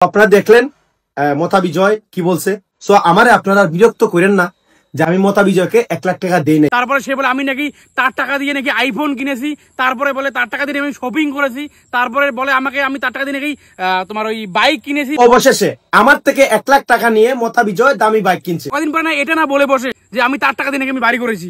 আপনারা দেখলেন মতা বিজয় কি বলছে। সো আমারে আপনারা বিরক্ত করেন না যে আমি মতা বিজয়কে 1 লাখ টাকা দেই নাই। তারপরে সে বলে আমি নাকি তার টাকা দিয়ে নাকি আইফোন কিনেছি, তারপরে বলে তার টাকা দিয়ে আমি শপিং করেছি, তারপরে বলে আমাকে আমি তার টাকা দিয়ে নাকি তোমার ওই বাইক কিনেছি। অবশেষে আমার থেকে 1 লাখ টাকা নিয়ে মতা বিজয় দামি বাইক কিনছে। কদিন পরে না এটা না বলে বসে যে আমি তার টাকা দিয়ে নাকি আমি বাড়ি করেছি।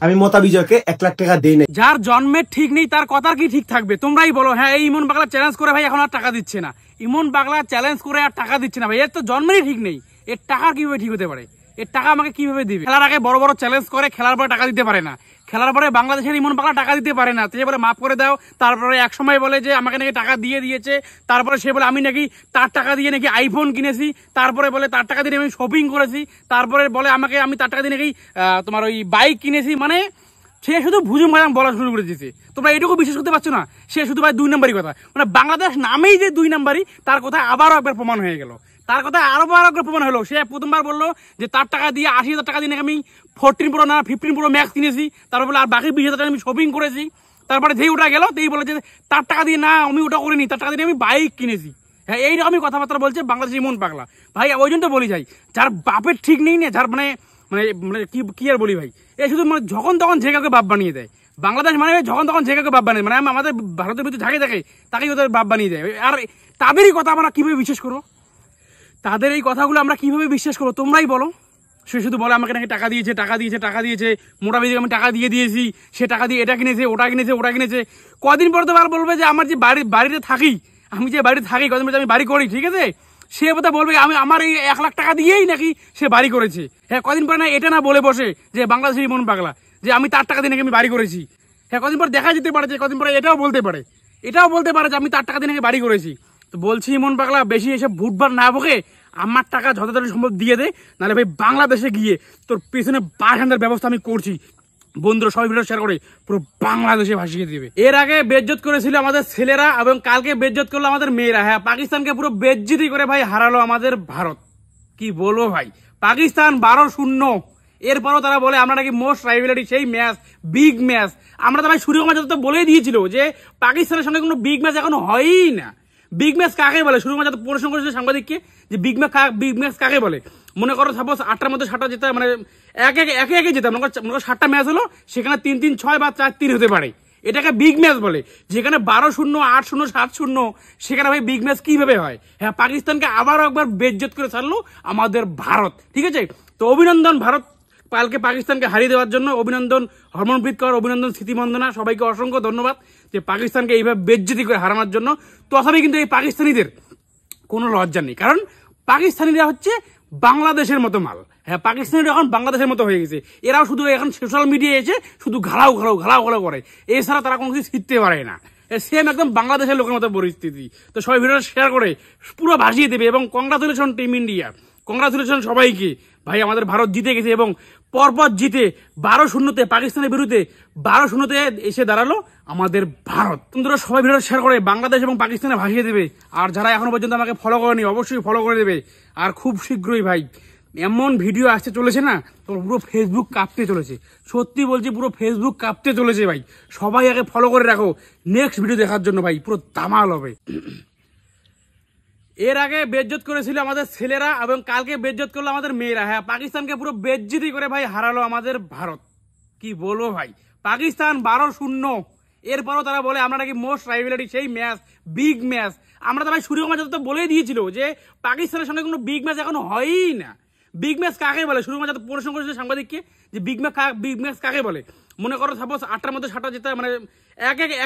আমি মতা বিজয়কে 1 লাখ টাকা দেই নাই। যার জন্মের ঠিক নেই তার কথা কি ঠিক থাকবে? তোমরাই বলো। হ্যাঁ, এই ইমন পাগলা চ্যালেঞ্জ করে ভাই এখন আর টাকা দিচ্ছে না। ইমন পাগলা চ্যালেঞ্জ করে আর টাকা দিচ্ছে না ভাই। এর তো জন্মেরই ঠিক নেই, এর টাকা কিভাবে ঠিক হতে পারে? এর টাকা আমাকে কিভাবে দিবে? খেলার আগে বড় বড় চ্যালেঞ্জ করে, খেলার পরে টাকা দিতে পারে না। খেলার পরে বাংলাদেশের ইমন পাগলা টাকা দিতে পারে না। সে বলে মাফ করে দাও, তারপরে এক সময় বলে যে আমাকে নাকি টাকা দিয়ে দিয়েছে, তারপরে সে বলে আমি নাকি তার টাকা দিয়ে নাকি আইফোন কিনেছি, তারপরে বলে তার টাকা দিয়ে আমি শপিং করেছি, তারপরে বলে আমাকে আমি তার টাকা দিয়ে নাকি তোমার ওই বাইক কিনেছি। মানে সে শুধু ভুজুম ভাইয়াম বলা শুরু করে দিয়েছে। তোমরা এটুকু বিশ্বাস করতে পারছো না? সে শুধু ভাই 2 নম্বরই কথা, মানে বাংলাদেশ নামেই যে 2 নম্বরই, তার কথা আবারও একবার প্রমাণ হয়ে গেল। তার কথা আরো একবার প্রমাণ হলো। সে প্রথমবার বললো যে তার টাকা দিয়ে 80,000 টাকা দিয়ে আমি 14 প্রো না 15 প্রো ম্যাক্স কিনেছি, তারপর বলে আর বাকি 20,000 টাকা আমি শপিং করেছি। তারপরে যেই ওটা গেল তেই বলে যে তার টাকা দিয়ে না আমি ওটা করিনি, তার টাকা দিয়ে আমি বাইক কিনেছি। হ্যাঁ, এইরকমই কথাবার্তা বলছে বাংলাদেশ ইমন পাগলা ভাই। ওই জন্য তো বলি যাই, যার বাপের ঠিক নেই না, যার মানে মানে মানে কি আর বলি ভাই, এ শুধু মানে যখন তখন যে কাউকে বাপ বানিয়ে দেয়। বাংলাদেশ মানে যখন তখন যে কাউকে বাপ বানিয়ে, মানে আমাদের ভারতের ভিতরে ঝাঁকে থাকে তাকেই ওদের বাপ বানিয়ে দেয়। আর তাদেরই কথা আমরা কিভাবে বিশ্বাস করবো? তাদের এই কথাগুলো আমরা কিভাবে বিশ্বাস করবো? তোমরাই বলো। সে শুধু বলে আমাকে নাকি টাকা দিয়েছে, টাকা দিয়েছে, টাকা দিয়েছে, মোটা বেশি আমি টাকা দিয়ে দিয়েছি, সে টাকা দিয়ে এটা কিনেছে, ওটা কিনেছে, ওটা কিনেছে। কদিন পর তো বলবে যে আমার যে বাড়িতে থাকি, আমি যে বাড়িতে থাকি, কদিন পর আমি বাড়ি করি, ঠিক আছে, সে কথা বলবে আমি আমার এই 1 লাখ টাকা দিয়েই নাকি সে বাড়ি করেছে। হ্যাঁ, কদিন পর না এটা না বলে বসে যে বাংলাদেশের ইমন পাগলা যে আমি তার টাকা দিয়ে নাকি আমি বাড়ি করেছি। হ্যাঁ, কদিন পর দেখা যেতে পারে যে কদিন পরে এটাও বলতে পারে যে আমি তার টাকা দিয়ে নাকি বাড়ি করেছি। তো বলছি ইমন পাগলা বেশি এসব ভুটভাট না বকে আমার টাকা যত তাড়াতাড়ি সম্ভব দিয়ে দে, নাহলে ভাই বাংলাদেশে গিয়ে তোর পেছনে বাসানোর ব্যবস্থা আমি করছি। বন্ধুরা সবাই ভিডিও শেয়ার করে পুরো বাংলাদেশে ভাসিয়ে দিবে। এর আগে বেজ্জত করেছিল আমাদের ছেলেরা এবং কালকে বেজ্জত করলো আমাদের মেয়েরা। হ্যাঁ, পাকিস্তানকে পুরো বেজ্জতি করে ভাই হারালো আমাদের ভারত। কি বলবো ভাই, পাকিস্তান 12-0। এরপরও তারা বলে আমরা নাকি মোস্ট রাইভেলারি, সেই ম্যাচ, বিগ ম্যাচ। আমরা তো ভাই সূর্যকুমার যাদব তো বলেই দিয়েছিল যে পাকিস্তানের সঙ্গে কোনো বিগ ম্যাচ এখন হয়ই না। বিগ ম্যাচ কাকে বলে? সূর্যকুমার যাদব প্রশ্ন করেছে সাংবাদিককে যে বিগ ম্যাচ কাকে বলে। মনে করো সাপোজ 8টার মধ্যে 7টা যেতে, মানে একে যেতাম, মনে করো 7টা ম্যাচ হলো, সেখানে 3-3-6 বা 4-3 হতে পারে, এটাকে বিগ ম্যাচ বলে। যেখানে 12-0, 8-0, 7-0, সেখানে ভাই বিগ ম্যাচ কিভাবে হয়? হ্যাঁ, পাকিস্তানকে আবারও একবার বেজ্জত করে ছাড়লো আমাদের ভারত, ঠিক আছে। তো অভিনন্দন ভারত কালকে পাকিস্তানকে হারিয়ে দেওয়ার জন্য। অভিনন্দন হরমনপ্রীত কর, অভিনন্দন স্মৃতিমন্দনা, সবাইকে অসংখ্য ধন্যবাদ যে পাকিস্তানকে এইভাবে বেজ্জতি করে হারানোর জন্য। তথাপি কিন্তু এই পাকিস্তানিদের কোনো লজ্জা নেই, কারণ পাকিস্তানিরা হচ্ছে বাংলাদেশের মতো মাল। হ্যাঁ, পাকিস্তানিরা এখন বাংলাদেশের মতো হয়ে গেছে। এরাও শুধু এখন সোশ্যাল মিডিয়ায় এসে শুধু ঘালাও করে, এছাড়া তারা কোনো কিছু শিখতে পারে না। সেম একদম বাংলাদেশের লোকের মতো পরিস্থিতি। তো সবাই ভিডিওটা শেয়ার করে পুরো ভাসিয়ে দেবে। এবং কংগ্রাচুলেশন টিম ইন্ডিয়া, কংগ্রাচুলেশন সবাইকে। ভাই আমাদের ভারত জিতে গেছে এবং পরপর জিতে 12-0 পাকিস্তানের বিরুদ্ধে 12-0 এসে দাঁড়ালো আমাদের ভারত। তোমরা সবাই ভিডিও শেয়ার করে বাংলাদেশ এবং পাকিস্তানে ভাসিয়ে দেবে। আর যারা এখনো পর্যন্ত আমাকে ফলো করেনি অবশ্যই ফলো করে দেবে। আর খুব শীঘ্রই ভাই এমন ভিডিও আসতে চলেছে না, তো পুরো ফেসবুক কাঁপতে চলেছে। সত্যি বলছি, পুরো ফেসবুক কাঁপতে চলেছে ভাই। সবাই আগে ফলো করে রাখো নেক্সট ভিডিও দেখার জন্য ভাই, পুরো দামাল হবে। এর আগে বেজ্জত করেছিল আমাদের ছেলেরা এবং কালকে বেজ্জত করলো আমাদের মেয়েরা। হ্যাঁ, পাকিস্তানকে পুরো বেজ্জতি করে ভাই হারালো আমাদের ভারত। কি বলবো ভাই, পাকিস্তান 12-0। এরপরও তারা বলে আমরা নাকি মোস্ট রাইভেলারি, সেই ম্যাচ, বিগ ম্যাচ। আমরা তো ভাই সূর্যকুমার যাদব তো বলেই দিয়েছিল যে পাকিস্তানের সঙ্গে কোনো বিগ ম্যাচ এখন হয়ই না। বিগ ম্যাচ কাকে বলে? সূর্যকুমার যাদব প্রশ্ন করেছিল সাংবাদিককে যে বিগ ম্যাচ কাকে বলে। মনে করো সাপোজ 8টার মধ্যে 7টা যেতে, মানে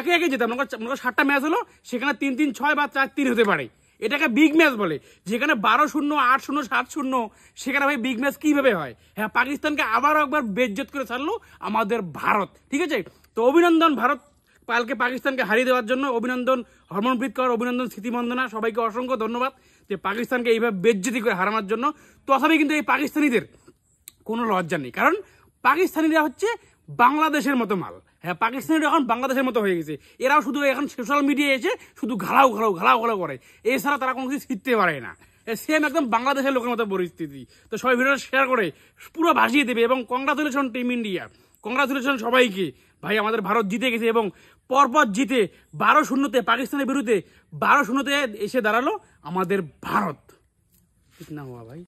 একে যেতাম, মনে করো 7টা ম্যাচ হলো, সেখানে 3-3-6 বা 4-3 হতে পারে, এটাকে বিগ ম্যাচ বলে। যেখানে 12-0, 8-0, 7-0, সেখানে ভাই বিগ ম্যাচ কিভাবে হয়? হ্যাঁ, পাকিস্তানকে আবারও একবার বেজ্জত করে ছাড়লো আমাদের ভারত, ঠিক আছে। তো অভিনন্দন ভারত কালকে পাকিস্তানকে হারিয়ে দেওয়ার জন্য। অভিনন্দন হরমনপ্রীত কর, অভিনন্দন স্মৃতিমন্দনা, সবাইকে অসংখ্য ধন্যবাদ যে পাকিস্তানকে এইভাবে বেজ্জতি করে হারানোর জন্য। তথাপি কিন্তু এই পাকিস্তানিদের কোনো লজ্জা নেই, কারণ পাকিস্তানিরা হচ্ছে বাংলাদেশের মতো মাল। হ্যাঁ, পাকিস্তানিরা এখন বাংলাদেশের মতো হয়ে গেছে। এরাও শুধু এখন সোশ্যাল মিডিয়ায় এসে শুধু ঘালাও করে, এছাড়া তারা কোনো কিছু শিখতে পারে না। সেম একদম বাংলাদেশের লোকের মতো পরিস্থিতি। তো সবাই ভিডিওটা শেয়ার করে পুরো ভাসিয়ে দেবে। এবং কংগ্রাচুলেশন টিম ইন্ডিয়া, কংগ্রাচুলেশন সবাইকে। ভাই আমাদের ভারত জিতে গেছে এবং পরপর জিতে 12-0 পাকিস্তানের বিরুদ্ধে 12-0 এসে দাঁড়ালো আমাদের ভারত। ঠিক না হওয়া ভাই।